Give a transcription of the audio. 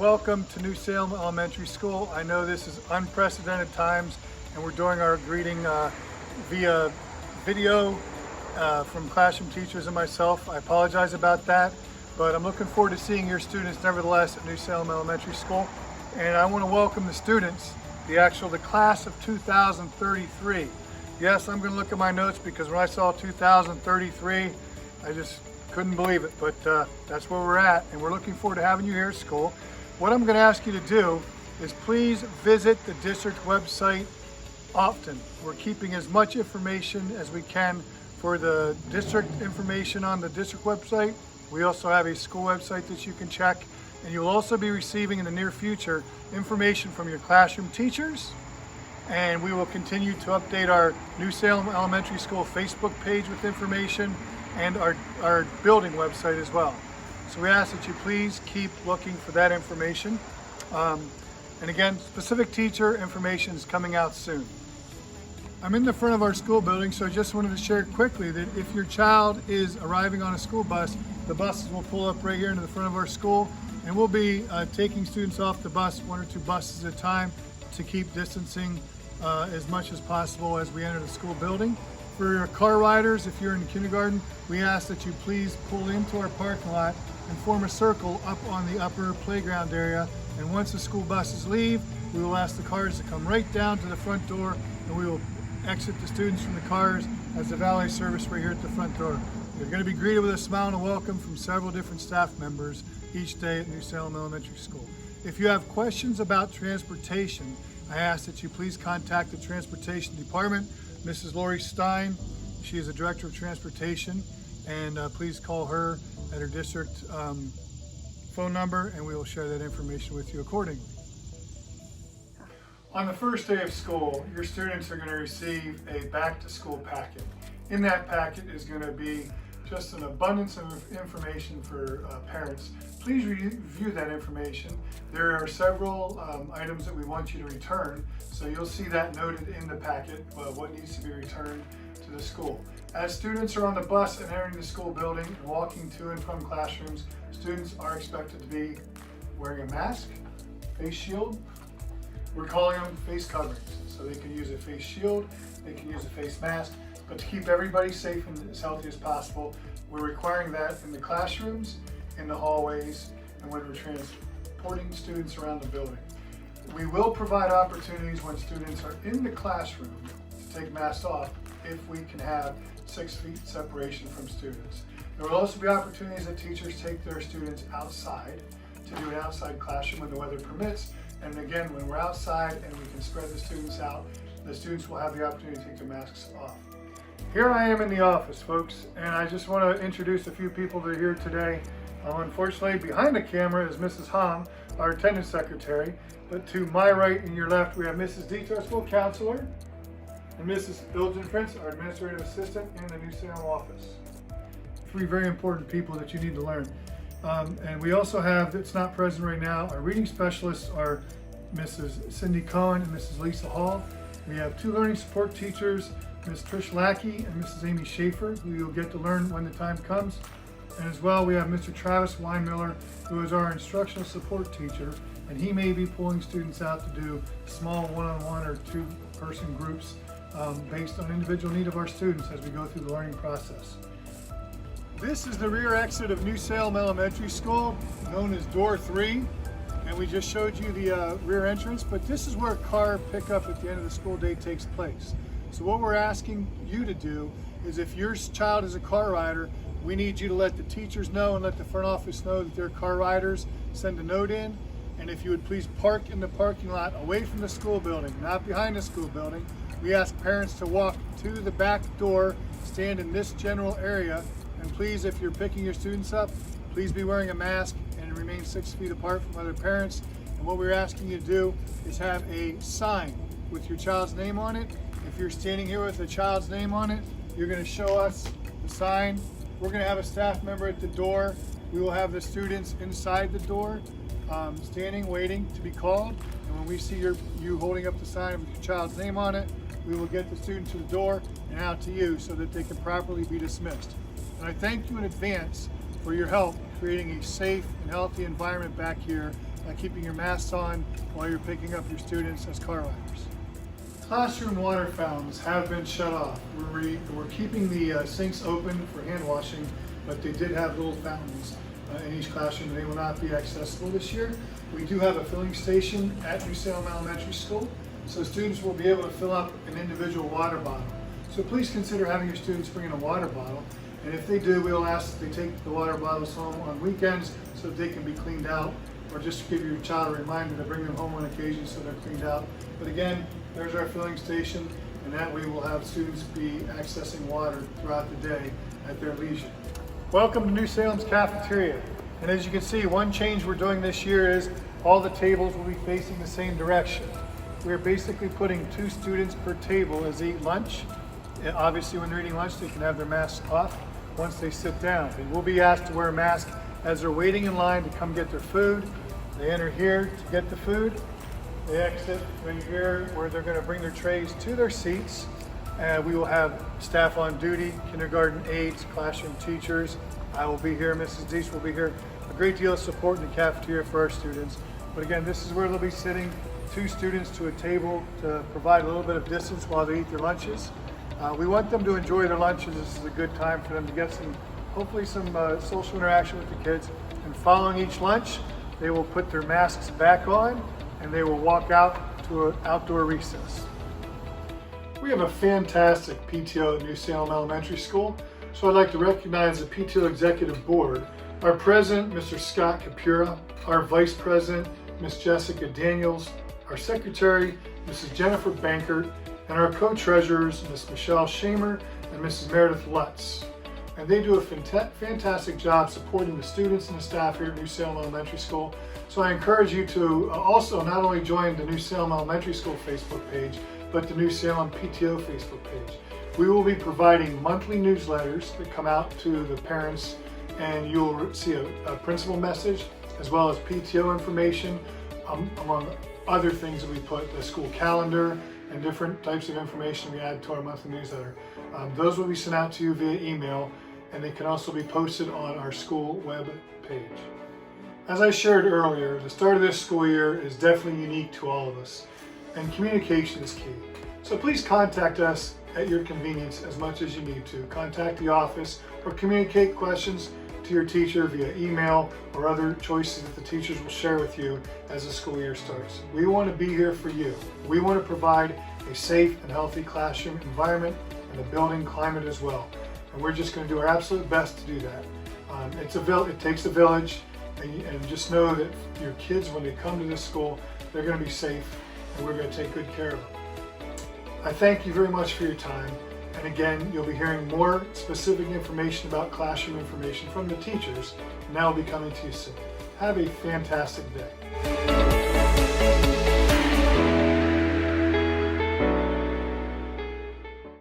welcome to New Salem Elementary School. I know this is unprecedented times and we're doing our greeting via video from classroom teachers and myself. I apologize about that, but I'm looking forward to seeing your students nevertheless at New Salem Elementary School. And I want to welcome the students, the class of 2033. Yes, I'm going to look at my notes because when I saw 2033, I just couldn't believe it, but that's where we're at, and we're looking forward to having you here at school. What I'm going to ask you to do is please visit the district website often. We're keeping as much information as we can for the district information on the district website. We also have a school website that you can check, and you'll also be receiving in the near future information from your classroom teachers, and we will continue to update our New Salem Elementary School Facebook page with information and our building website as well. So we ask that you please keep looking for that information. And again, specific teacher information is coming out soon. I'm in the front of our school building, so I just wanted to share quickly that if your child is arriving on a school bus, the buses will pull up right here into the front of our school, and we'll be taking students off the bus, 1 or 2 buses at a time, to keep distancing as much as possible as we enter the school building. For your car riders, if you're in kindergarten, we ask that you please pull into our parking lot and form a circle up on the upper playground area. And once the school buses leave, we will ask the cars to come right down to the front door, and we will exit the students from the cars as the valet service right here at the front door. You're going to be greeted with a smile and a welcome from several different staff members each day at New Salem Elementary School. If you have questions about transportation, I ask that you please contact the Transportation Department, Mrs. Lori Stein. She is the Director of Transportation, and please call her at her district phone number, and we will share that information with you accordingly. On the first day of school, your students are going to receive a back to school packet. In that packet is going to be just an abundance of information for parents. Please review that information. There are several items that we want you to return, so you'll see that noted in the packet, what needs to be returned to the school. As students are on the bus and entering the school building and walking to and from classrooms, students are expected to be wearing a mask, face shield. We're calling them face coverings, so they can use a face shield, they can use a face mask, but to keep everybody safe and as healthy as possible, we're requiring that in the classrooms, in the hallways, and when we're transporting students around the building. We will provide opportunities when students are in the classroom to take masks off if we can have 6 feet separation from students. There will also be opportunities that teachers take their students outside to do an outside classroom when the weather permits. And again, when we're outside and we can spread the students out, the students will have the opportunity to take their masks off. Here I am in the office, folks, and I just want to introduce a few people that are here today. Unfortunately, behind the camera is Mrs. Hom, our attendance secretary, but to my right and your left, we have Mrs. Dietz, our school counselor, and Mrs. Bilgen Prince, our administrative assistant in the New Salem office. 3 very important people that you need to learn. And we also have, that's not present right now, our reading specialists are Mrs. Cindy Cohen and Mrs. Lisa Hall. We have 2 learning support teachers, Ms. Trish Lackey and Mrs. Amy Schaefer, who you'll get to learn when the time comes. And as well, we have Mr. Travis Weinmiller, who is our instructional support teacher, and he may be pulling students out to do small one-on-one or 2-person groups based on individual need of our students as we go through the learning process. This is the rear exit of New Salem Elementary School, known as Door 3, and we just showed you the rear entrance, but this is where car pickup at the end of the school day takes place. So what we're asking you to do is, if your child is a car rider, we need you to let the teachers know and let the front office know that they're car riders. Send a note in, and if you would please park in the parking lot away from the school building, not behind the school building. We ask parents to walk to the back door, stand in this general area, and please, if you're picking your students up, please be wearing a mask and remain 6 feet apart from other parents. And what we're asking you to do is have a sign with your child's name on it. If you're standing here with a child's name on it, you're going to show us the sign. We're going to have a staff member at the door. We will have the students inside the door, standing, waiting to be called. And when we see you holding up the sign with your child's name on it, we will get the student to the door and out to you so that they can properly be dismissed. And I thank you in advance for your help creating a safe and healthy environment back here keeping your masks on while you're picking up your students as car riders. Classroom water fountains have been shut off. We're keeping the sinks open for hand washing, but they did have little fountains in each classroom. They will not be accessible this year. We do have a filling station at New Salem Elementary School, so students will be able to fill up an individual water bottle. So please consider having your students bring in a water bottle, and if they do, we'll ask that they take the water bottles home on weekends so that they can be cleaned out, or just to give your child a reminder to bring them home on occasion so they're cleaned out. But again, there's our filling station, and that way we'll have students be accessing water throughout the day at their leisure. Welcome to New Salem's cafeteria. And as you can see, one change we're doing this year is all the tables will be facing the same direction. We're basically putting 2 students per table as they eat lunch. And obviously when they're eating lunch, they can have their masks off once they sit down. They will be asked to wear a mask as they're waiting in line to come get their food. They enter here to get the food. They exit right here where they're going to bring their trays to their seats. We will have staff on duty, kindergarten aides, classroom teachers. I will be here, Mrs. Deese will be here. A great deal of support in the cafeteria for our students. But again, this is where they'll be sitting, 2 students to a table to provide a little bit of distance while they eat their lunches. We want them to enjoy their lunches. This is a good time for them to get hopefully some social interaction with the kids. And following each lunch, they will put their masks back on and they will walk out to an outdoor recess. We have a fantastic PTO at New Salem Elementary School, so I'd like to recognize the PTO Executive Board, our President, Mr. Scott Capura, our Vice President, Ms. Jessica Daniels, our Secretary, Mrs. Jennifer Bankert, and our Co-Treasurers, Ms. Michelle Shamer and Mrs. Meredith Lutz. And they do a fantastic job supporting the students and the staff here at New Salem Elementary School. So I encourage you to also not only join the New Salem Elementary School Facebook page, but the New Salem PTO Facebook page. We will be providing monthly newsletters that come out to the parents, and you'll see a principal message as well as PTO information, among other things that we put, the school calendar and different types of information we add to our monthly newsletter. Those will be sent out to you via email, and they can also be posted on our school web page. As I shared earlier, the start of this school year is definitely unique to all of us, and communication is key. So please contact us at your convenience as much as you need to. Contact the office or communicate questions to your teacher via email or other choices that the teachers will share with you as the school year starts. We want to be here for you. We want to provide a safe and healthy classroom environment and a building climate as well. And we're just going to do our absolute best to do that. It takes a village, and just know that your kids, when they come to this school, they're going to be safe, and we're going to take good care of them. I thank you very much for your time. And again, you'll be hearing more specific information about classroom information from the teachers, and that will be coming to you soon. Have a fantastic day.